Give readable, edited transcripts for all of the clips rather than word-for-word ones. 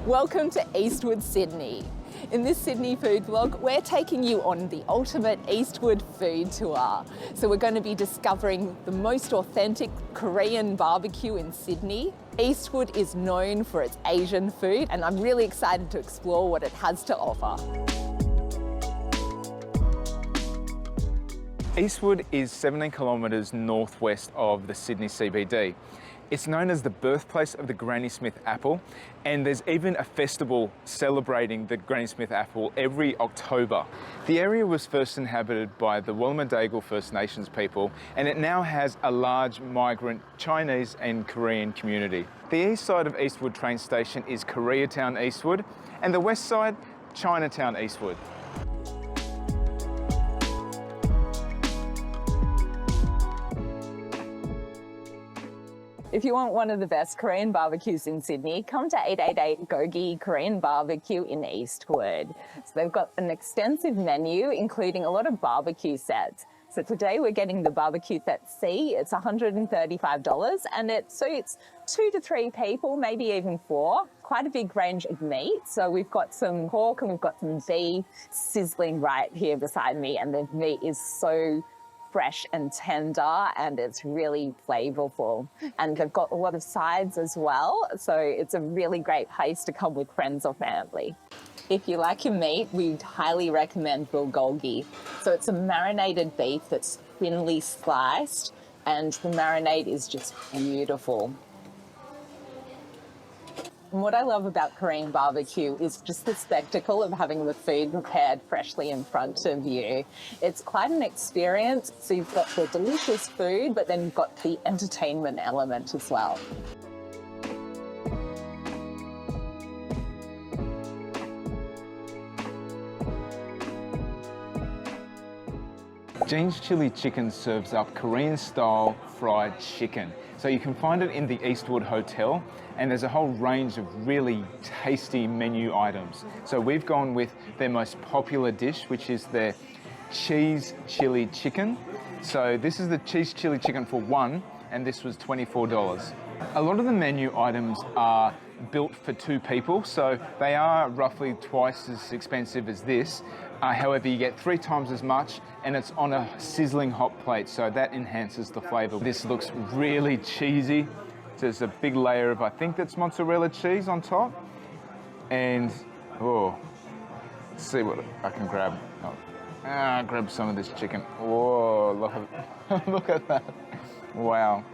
Welcome to Eastwood, Sydney. In this Sydney food vlog, we're taking you on the ultimate Eastwood food tour. So we're going to be discovering the most authentic Korean barbecue in Sydney. Eastwood is known for its Asian food, and I'm really excited to explore what it has to offer. Eastwood is 17 kilometres northwest of the Sydney CBD. It's known as the birthplace of the Granny Smith apple, and there's even a festival celebrating the Granny Smith apple every October. The area was first inhabited by the Wallumedegal First Nations people, and it now has a large migrant Chinese and Korean community. The east side of Eastwood train station is Koreatown Eastwood, and the west side, Chinatown Eastwood. If you want one of the best Korean barbecues in Sydney, come to 888 Gogi Korean Barbecue in Eastwood. So they've got an extensive menu, including a lot of barbecue sets. So today we're getting the barbecue set C. It's $135 and it suits 2 to 3 people, maybe even 4. Quite a big range of meat. So we've got some pork and we've got some beef sizzling right here beside me, and the meat is so fresh and tender, and it's really flavorful. And they've got a lot of sides as well, so it's a really great place to come with friends or family. If you like your meat, we'd highly recommend bulgogi. So it's a marinated beef that's thinly sliced, and the marinade is just beautiful. And what I love about Korean barbecue is just the spectacle of having the food prepared freshly in front of you. It's quite an experience. So you've got the delicious food, but then you've got the entertainment element as well. Jane's Chili Chicken serves up Korean-style fried chicken. So you can find it in the Eastwood Hotel, and there's a whole range of really tasty menu items. So we've gone with their most popular dish, which is their cheese chili chicken. So this is the cheese chili chicken for one, and this was $24. A lot of the menu items are built for 2 people, so they are roughly twice as expensive as this. However, you get 3 times as much, and it's on a sizzling hot plate, so that enhances the flavor. This looks really cheesy. There's a big layer of, I think that's mozzarella cheese on top. And, oh, let's see what I can grab. Grab some of this chicken. Whoa, look at, look at that. Wow.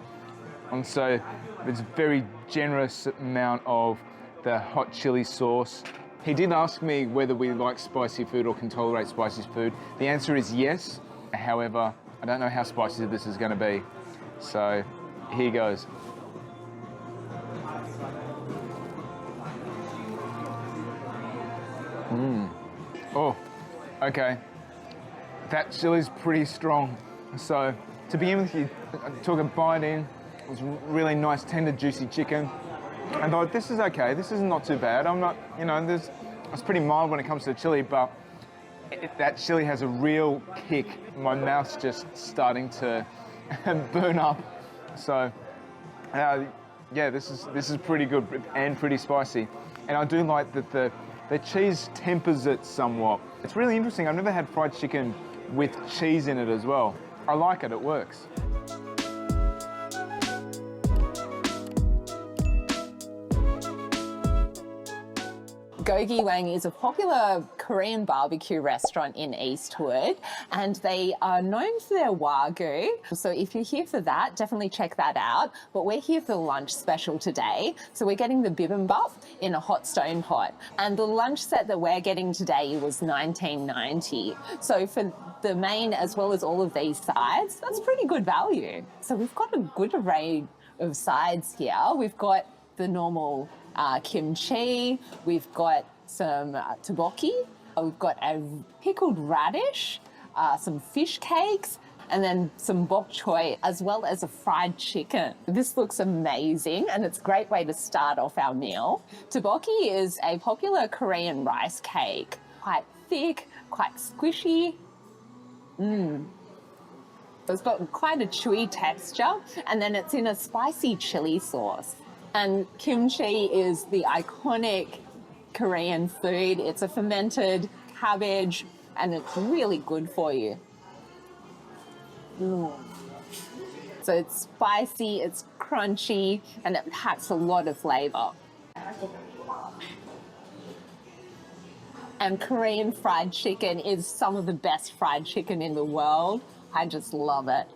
And so there's a very generous amount of the hot chili sauce. He did ask me whether we like spicy food or can tolerate spicy food. The answer is yes. However, I don't know how spicy this is going to be. So here goes. Oh, okay. That chili's pretty strong. So to begin with, you took a bite in. It was really nice, tender, juicy chicken. I thought, this is okay, this is not too bad. I'm not, you know, it's pretty mild when it comes to chili, but that chili has a real kick. My mouth's just starting to burn up. So, yeah, this is pretty good and pretty spicy. And I do like that the cheese tempers it somewhat. It's really interesting. I've never had fried chicken with cheese in it as well. I like it, it works. Gogi Wang is a popular Korean barbecue restaurant in Eastwood, and they are known for their Wagyu. So if you're here for that, definitely check that out. But we're here for the lunch special today. So we're getting the Bibimbap in a hot stone pot. And the lunch set that we're getting today was $19.90. So for the main as well as all of these sides, that's pretty good value. So we've got a good array of sides here. We've got the normal kimchi, we've got some tteokbokki, we've got a pickled radish, some fish cakes, and then some bok choy, as well as a fried chicken. This looks amazing, and it's a great way to start off our meal. Tteokbokki is a popular Korean rice cake, quite thick, quite squishy. It's got quite a chewy texture, and then it's in a spicy chili sauce. And kimchi is the iconic Korean food. It's a fermented cabbage and it's really good for you. So it's spicy, it's crunchy, and it packs a lot of flavor. And Korean fried chicken is some of the best fried chicken in the world. I just love it.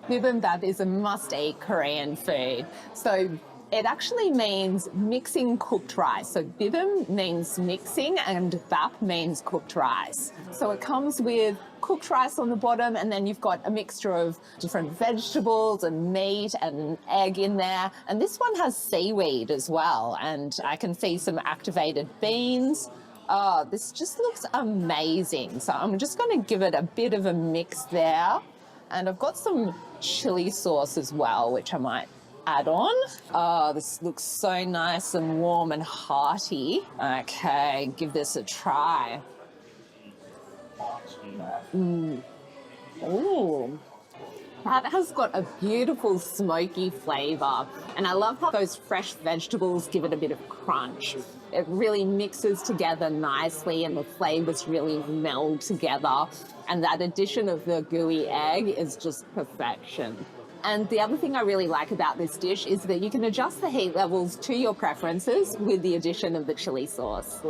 Bibimbap is a must-eat Korean food. So it actually means mixing cooked rice. So bibim means mixing and bap means cooked rice. So it comes with cooked rice on the bottom, and then you've got a mixture of different vegetables and meat and an egg in there. And this one has seaweed as well. And I can see some activated beans. Oh, this just looks amazing. So I'm just going to give it a bit of a mix there. And I've got some chili sauce as well, which I might add on. Oh, this looks so nice and warm and hearty. Okay, give this a try. Ooh. That has got a beautiful smoky flavour, and I love how those fresh vegetables give it a bit of crunch. It really mixes together nicely and the flavours really meld together, and that addition of the gooey egg is just perfection. And the other thing I really like about this dish is that you can adjust the heat levels to your preferences with the addition of the chili sauce.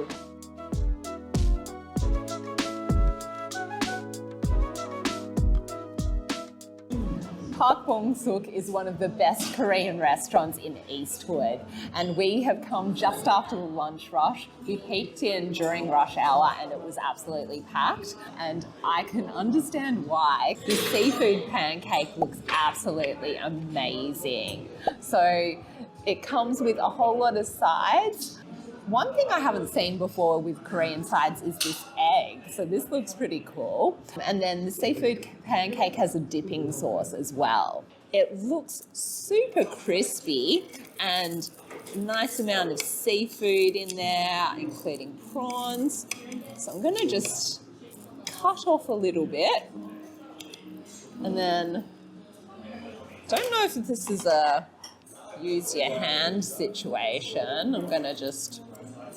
Bunsik is one of the best Korean restaurants in Eastwood, and we have come just after the lunch rush. We peeked in during rush hour and it was absolutely packed, and I can understand why. The seafood pancake looks absolutely amazing. So it comes with a whole lot of sides. One thing I haven't seen before with Korean sides is this egg. So this looks pretty cool. And then the seafood pancake has a dipping sauce as well. It looks super crispy and nice amount of seafood in there, including prawns. So I'm gonna just cut off a little bit. And then, don't know if this is a use your hand situation. I'm gonna just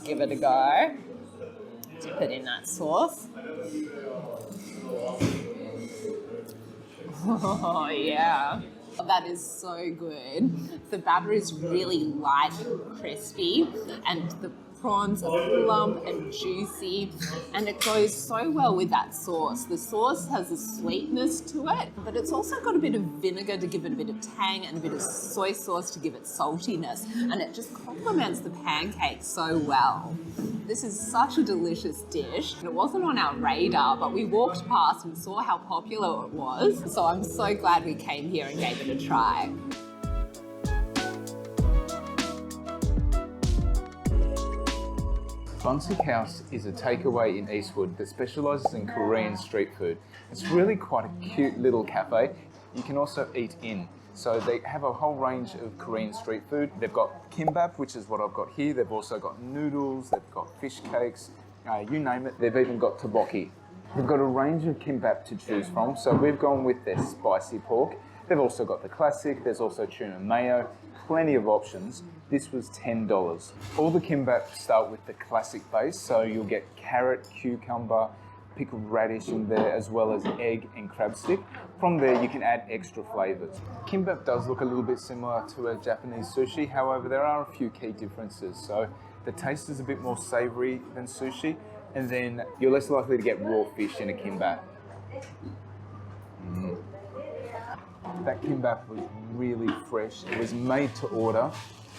give it a go. Dip it in that sauce. Oh yeah, that is so good. The batter is really light and crispy, and the prawns are plump and juicy, and it goes so well with that sauce. The sauce has a sweetness to it, but it's also got a bit of vinegar to give it a bit of tang and a bit of soy sauce to give it saltiness, and it just complements the pancake so well. This is such a delicious dish. It wasn't on our radar, but we walked past and saw how popular it was, so I'm so glad we came here and gave it a try. Bunsik House is a takeaway in Eastwood that specialises in Korean street food. It's really quite a cute little cafe. You can also eat in. So they have a whole range of Korean street food. They've got Kimbap, which is what I've got here. They've also got noodles, they've got fish cakes, you name it. They've even got tteokbokki. They've got a range of Kimbap to choose from. So we've gone with their spicy pork. They've also got the classic. There's also tuna mayo. Plenty of options. This was $10. All the Kimbap start with the classic base, so you'll get carrot, cucumber, pickled radish in there, as well as egg and crab stick. From there, you can add extra flavors. Kimbap does look a little bit similar to a Japanese sushi, however, there are a few key differences. So the taste is a bit more savory than sushi, and then you're less likely to get raw fish in a Kimbap. That Kimbap was really fresh. It was made to order,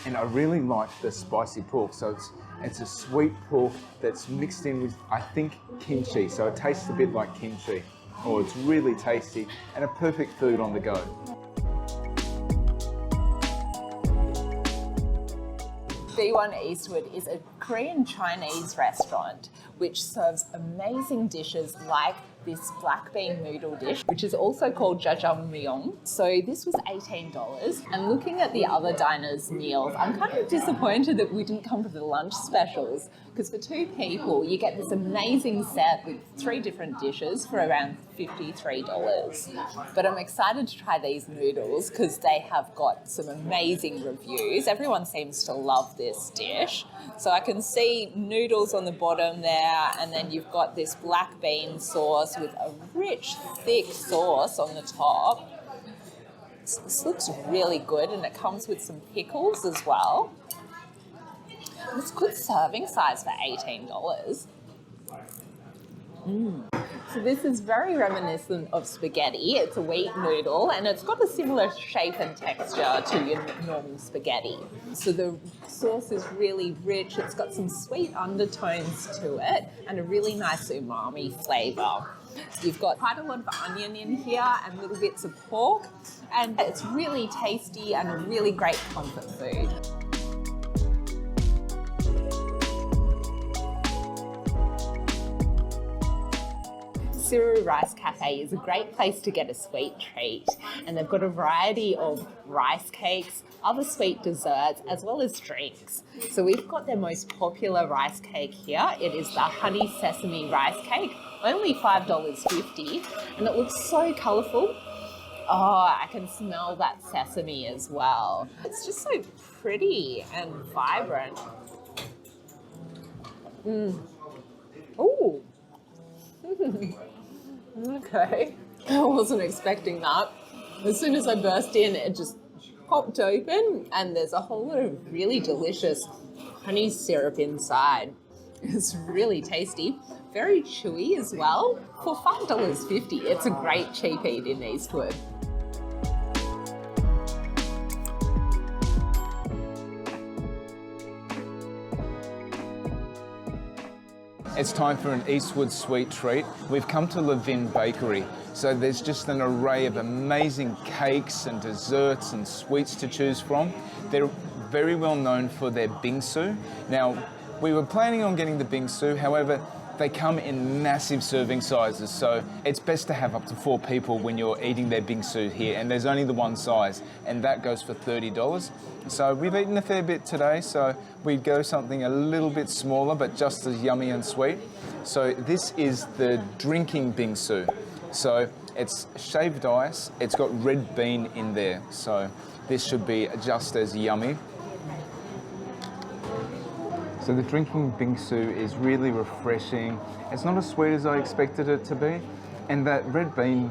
and I really like the spicy pork. So it's a sweet pork that's mixed in with, I think, kimchi. So it tastes a bit like kimchi. Oh, it's really tasty and a perfect food on the go. Biwon Eastwood is a Korean Chinese restaurant which serves amazing dishes like this black bean noodle dish, which is also called Jjajangmyeon. So this was $18. And looking at the other diners' meals, I'm kind of disappointed that we didn't come with the lunch specials, because for 2 people, you get this amazing set with 3 different dishes for around $53. But I'm excited to try these noodles because they have got some amazing reviews. Everyone seems to love this dish. So I can see noodles on the bottom there, and then you've got this black bean sauce with a rich, thick sauce on the top. This looks really good, and it comes with some pickles as well. It's a good serving size for $18. So this is very reminiscent of spaghetti. It's a wheat noodle, and it's got a similar shape and texture to your normal spaghetti. So the sauce is really rich. It's got some sweet undertones to it and a really nice umami flavour. You've got quite a lot of onion in here and little bits of pork, and it's really tasty and a really great comfort food. Siroo Rice Cafe is a great place to get a sweet treat, and they've got a variety of rice cakes, other sweet desserts, as well as drinks. So we've got their most popular rice cake here. It is the honey sesame rice cake, only $5.50, and it looks so colourful. Oh, I can smell that sesame as well. It's just so pretty and vibrant. Ooh. Okay, I wasn't expecting that. As soon as I burst in, it just popped open, and there's a whole lot of really delicious honey syrup inside. It's really tasty, very chewy as well. For $5.50, it's a great cheap eat in Eastwood. It's time for an Eastwood sweet treat. We've come to Vigne Bakery. So there's just an array of amazing cakes and desserts and sweets to choose from. They're very well known for their Bingsu. Now, we were planning on getting the Bingsu, however, they come in massive serving sizes, so it's best to have up to 4 people when you're eating their Bingsu here, and there's only the one size, and that goes for $30. So we've eaten a fair bit today, so we'd go something a little bit smaller, but just as yummy and sweet. So this is the drinking Bingsu. So it's shaved ice, it's got red bean in there, so this should be just as yummy. So the drinking Bingsu is really refreshing. It's not as sweet as I expected it to be. And that red bean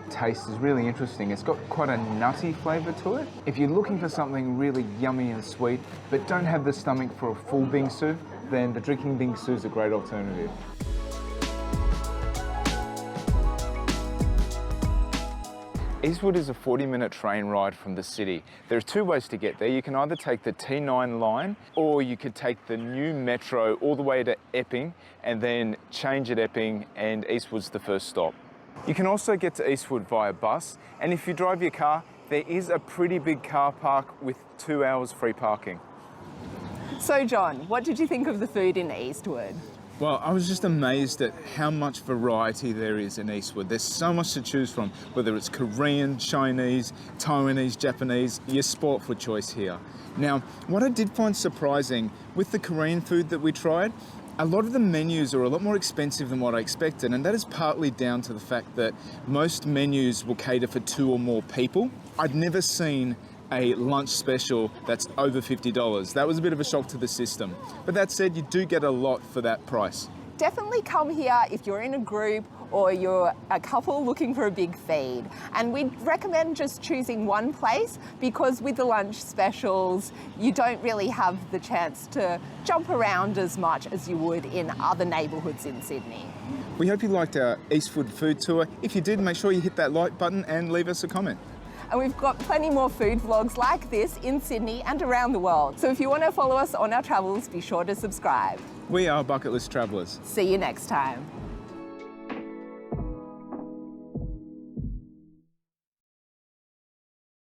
taste is really interesting. It's got quite a nutty flavour to it. If you're looking for something really yummy and sweet, but don't have the stomach for a full Bingsu, then the drinking Bingsu is a great alternative. Eastwood is a 40-minute train ride from the city. There are 2 ways to get there. You can either take the T9 line, or you could take the new metro all the way to Epping and then change at Epping, and Eastwood's the first stop. You can also get to Eastwood via bus, and if you drive your car, there is a pretty big car park with 2 hours free parking. So John, what did you think of the food in Eastwood? Well, I was just amazed at how much variety there is in Eastwood. There's so much to choose from, whether it's Korean, Chinese, Taiwanese, Japanese, you're sport for choice here. Now, what I did find surprising with the Korean food that we tried, a lot of the menus are a lot more expensive than what I expected, and that is partly down to the fact that most menus will cater for 2 or more people. I'd never seen a lunch special that's over $50. That was a bit of a shock to the system. But that said, you do get a lot for that price. Definitely come here if you're in a group or you're a couple looking for a big feed. And we'd recommend just choosing one place, because with the lunch specials, you don't really have the chance to jump around as much as you would in other neighbourhoods in Sydney. We hope you liked our Eastwood food tour. If you did, make sure you hit that like button and leave us a comment. And we've got plenty more food vlogs like this in Sydney and around the world. So if you want to follow us on our travels, be sure to subscribe. We are Bucket List Travellers. See you next time.